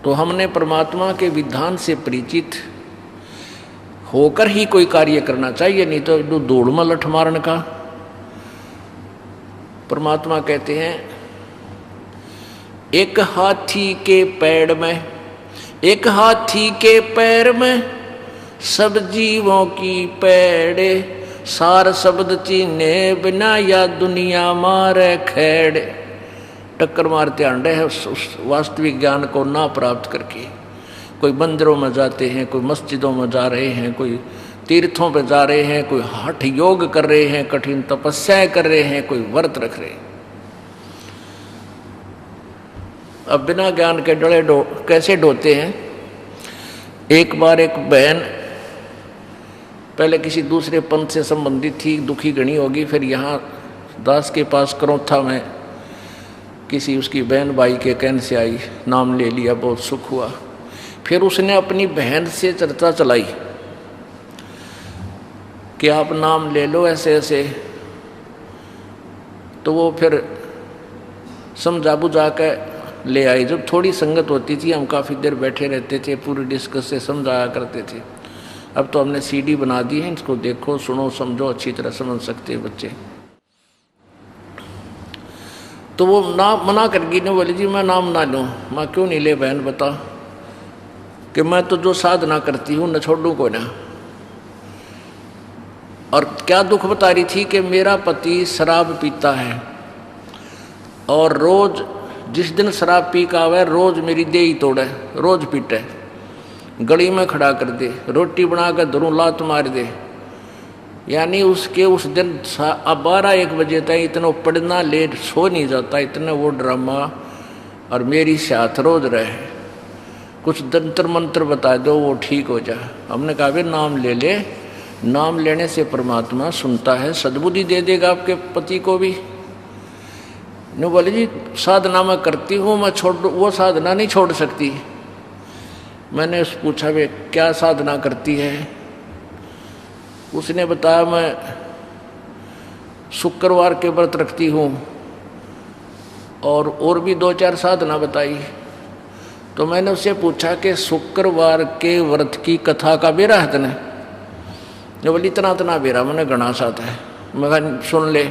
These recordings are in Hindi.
तो हमने परमात्मा के विधान से परिचित होकर ही कोई कार्य करना चाहिए, नहीं तो दौड़ में लठ मारने का। परमात्मा कहते हैं एक हाथी के पैर में, एक हाथी के पैर में सब जीवों की पैड़े, सार शब्द चीने बिना या दुनिया मारे खेड़े। टक्कर मारते आंडे है उस वास्तविक ज्ञान को ना प्राप्त करके। कोई मंदिरों में जाते हैं, कोई मस्जिदों में जा रहे हैं, कोई तीर्थों पे जा रहे हैं, कोई हठ योग कर रहे हैं, कठिन तपस्याएं कर रहे हैं, कोई व्रत रख रहे हैं। अब बिना ज्ञान के डले कैसे डोते हैं। एक बार एक बहन पहले किसी दूसरे पंथ से संबंधित थी, दुखी गणी होगी, फिर यहाँ दास के पास करौथा में किसी उसकी बहन भाई के कहने से आई, नाम ले लिया, बहुत सुख हुआ। फिर उसने अपनी बहन से चर्चा चलाई कि आप नाम ले लो ऐसे ऐसे। तो वो फिर समझा बुझा के ले आई। जब थोड़ी संगत होती थी हम काफ़ी देर बैठे रहते थे, पूरी डिस्कस से समझाया करते थे। अब तो हमने सीडी बना दी है, इसको देखो सुनो समझो, अच्छी तरह समझ सकते हैं बच्चे। तो वो ना मना कर गई, ने बोली जी मैं नाम ना लूँ। मैं क्यों नहीं ले बहन बता, कि मैं तो जो साधना करती हूँ न छोड़ूँ को ना। और क्या दुख बता रही थी कि मेरा पति शराब पीता है और रोज जिस दिन शराब पी का आवे रोज मेरी देही तोड़े, रोज पीटे, गली में खड़ा कर दे, रोटी बना कर धरूं लात मार दे। यानी उसके उस दिन 12-1 बजे तक इतना पढ़ना लेट सो नहीं जाता, इतना वो ड्रामा और मेरी साथ रोज रहे। कुछ तंत्र मंत्र बता दो वो ठीक हो जाए। हमने कहा भाई नाम ले ले, नाम लेने से परमात्मा सुनता है, सद्बुद्धि दे देगा आपके पति को भी। ने बोले जी साधना मैं करती हूँ, मैं छोड़ वो साधना नहीं छोड़ सकती। मैंने उस पूछा वे क्या साधना करती है। उसने बताया मैं शुक्रवार के व्रत रखती हूँ और भी 2-4 साधना बताई। तो मैंने उससे पूछा कि शुक्रवार के व्रत की कथा का बेरा है तने। जो बोली इतना बेरा, मैंने घना साथ है। मैं कहा सुन ले,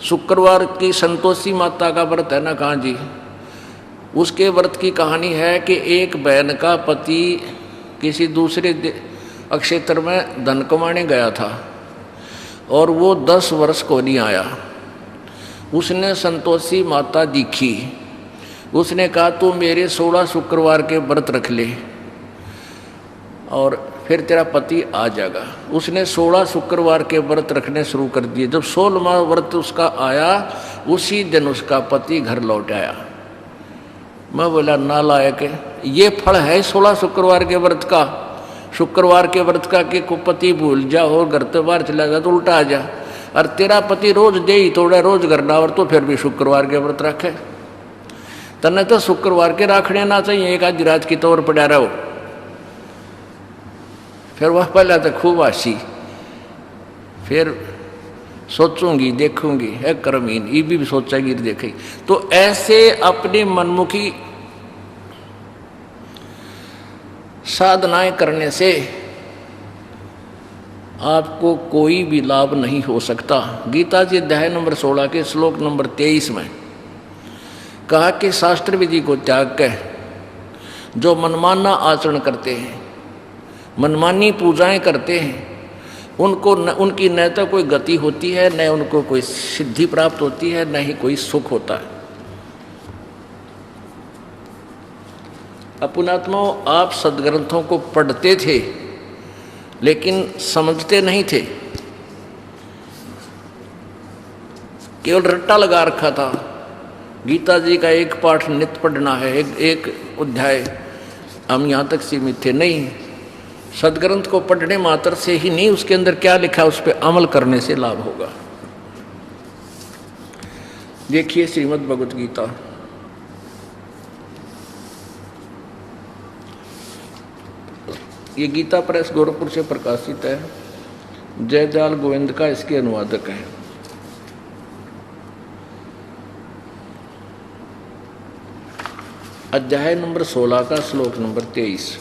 शुक्रवार की संतोषी माता का व्रत है ना। कहाँ जी? उसके व्रत की कहानी है कि एक बहन का पति किसी दूसरे क्षेत्र में धन कमाने गया था और वो 10 वर्ष को नहीं आया। उसने संतोषी माता दिखी, उसने कहा तू मेरे 16 शुक्रवार के व्रत रख ले और फिर तेरा पति आ जाएगा। उसने 16 शुक्रवार के व्रत रखने शुरू कर दिए। जब 16वां व्रत उसका आया उसी दिन उसका पति घर लौट आया। मैं बोला नालायक, ये फल है 16 शुक्रवार के व्रत का। शुक्रवार के व्रत का कि पति भूल जा और घर तो बाहर चला जा तो उल्टा आ जा, और तेरा पति रोज दे ही तोड़ा, रोज करना और तो फिर भी शुक्रवार के व्रत रखे। तने तो शुक्रवार के राखने ना चाहिए, एक आधी रात की तौर पड़ा रहो। फिर वह पहले तो खूब आसी, फिर सोचूंगी देखूंगी है कर्महीन, ये भी सोचेगी देखेगी। तो ऐसे अपनी मनमुखी साधनाएं करने से आपको कोई भी लाभ नहीं हो सकता। गीता जी अध्याय नंबर 16 के श्लोक नंबर 23 में कहा कि शास्त्र विधि को त्याग कर जो मनमाना आचरण करते हैं, मनमानी पूजाएं करते हैं, उनको उनकी न तो कोई गति होती है, न उनको कोई सिद्धि प्राप्त होती है, न ही कोई सुख होता है। पुण्यात्माओं, आप सदग्रंथों को पढ़ते थे लेकिन समझते नहीं थे, केवल रट्टा लगा रखा था। गीता जी का एक पाठ नित्य पढ़ना है, एक अध्याय, हम यहाँ तक सीमित थे। नहीं, सदग्रंथ को पढ़ने मात्र से ही नहीं, उसके अंदर क्या लिखा है उस पर अमल करने से लाभ होगा। देखिए श्रीमद् भगवत गीता, ये गीता प्रेस गोरखपुर से प्रकाशित है। जयदयाल गोविंद का इसके अनुवादक है। अध्याय नंबर 16 का श्लोक नंबर 23।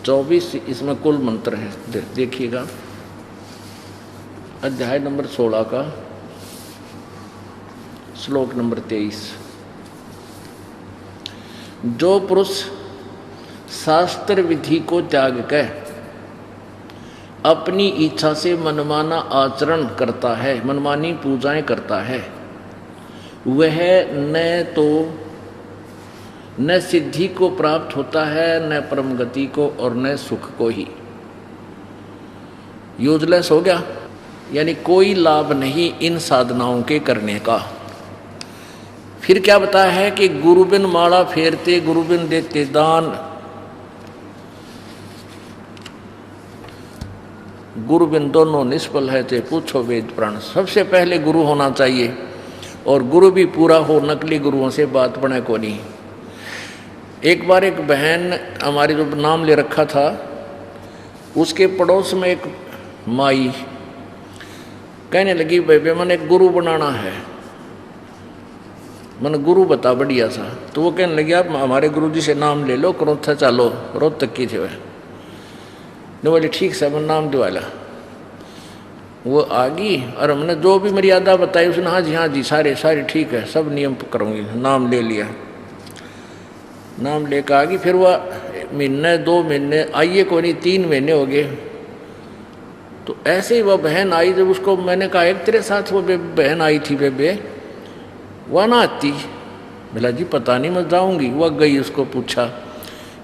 24 इसमें कुल मंत्र हैं, देखिएगा। अध्याय नंबर 16 का श्लोक नंबर 23। जो पुरुष शास्त्र विधि को त्याग कर अपनी इच्छा से मनमाना आचरण करता है, मनमानी पूजाएं करता है, वह न सिद्धि को प्राप्त होता है, न परम गति को, और न सुख को ही। यूजलेस हो गया, यानी कोई लाभ नहीं इन साधनाओं के करने का। फिर क्या बताया है कि गुरु बिन माला फेरते, गुरु बिन देते दान, गुरु बिन दोनों निष्फल है, ते पूछो वेद प्राण। सबसे पहले गुरु होना चाहिए, और गुरु भी पूरा हो, नकली गुरुओं से बात बने को नहीं। एक बार एक बहन हमारी जो नाम ले रखा था, उसके पड़ोस में एक माई कहने लगी, भाई मन एक गुरु बनाना है, मन गुरु बता बढ़िया सा। तो वो कहने लगी, आप हमारे गुरु जी से नाम ले लो, करोथा चालो, रोहतक की थे वह। ने बोले ठीक से मैं नाम दिवाला। वो आ गई और हमने जो भी मर्यादा बताई उसने हाँ जी सारे ठीक है, सब नियम करूँगी। नाम ले लिया, नाम लेकर आ गई। फिर वह महीने 2 महीने आइए को नहीं, 3 महीने हो गए। तो ऐसे ही वह बहन आई, जब उसको मैंने कहा एक तेरे साथ वो बहन आई थी बेबे, वह ना आती। बोला जी पता नहीं, मैं जाऊँगी। वह गई, उसको पूछा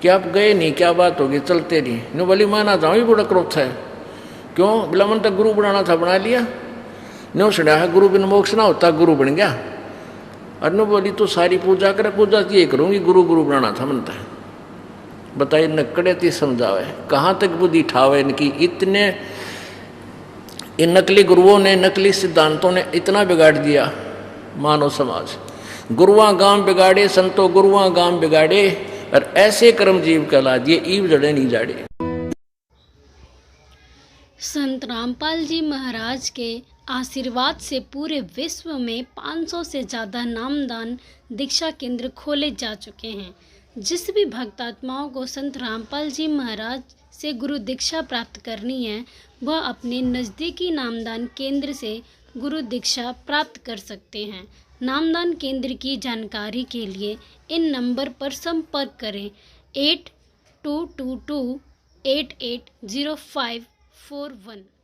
कि आप गए नहीं, क्या बात होगी, चलते नहीं। नो बोली मैं ना जाऊँ, ही बड़ा क्रोध है। क्यों? बोला मन तक गुरु बनाना था, बना लिया। नो सुना है गुरु बिन मोक्ष ना होता, गुरु बन गया। और नो बोली तो सारी पूजा करे, पूजा तो ये करूँगी, गुरु बनाना था मनता है। बताइए नकड़े ती समझावे, कहाँ तक बुद्धि ठावे इनकी। इतने इन नकली गुरुओं ने, नकली सिद्धांतों ने इतना बिगाड़ दिया मानव समाज। गुरुआ गांव बिगाड़े, संतो गुरुआ गांव बिगाड़े, और ऐसे कर्म जीव कहला दिए, ईव जड़े नहीं जाड़े। संत रामपाल जी महाराज के आशीर्वाद से पूरे विश्व में 500 से ज़्यादा नामदान दीक्षा केंद्र खोले जा चुके हैं। जिस भी भक्तात्माओं को संत रामपाल जी महाराज से गुरु दीक्षा प्राप्त करनी है, वह अपने नज़दीकी नामदान केंद्र से गुरु दीक्षा प्राप्त कर सकते हैं। नामदान केंद्र की जानकारी के लिए इन नंबर पर संपर्क करें 8222 880541।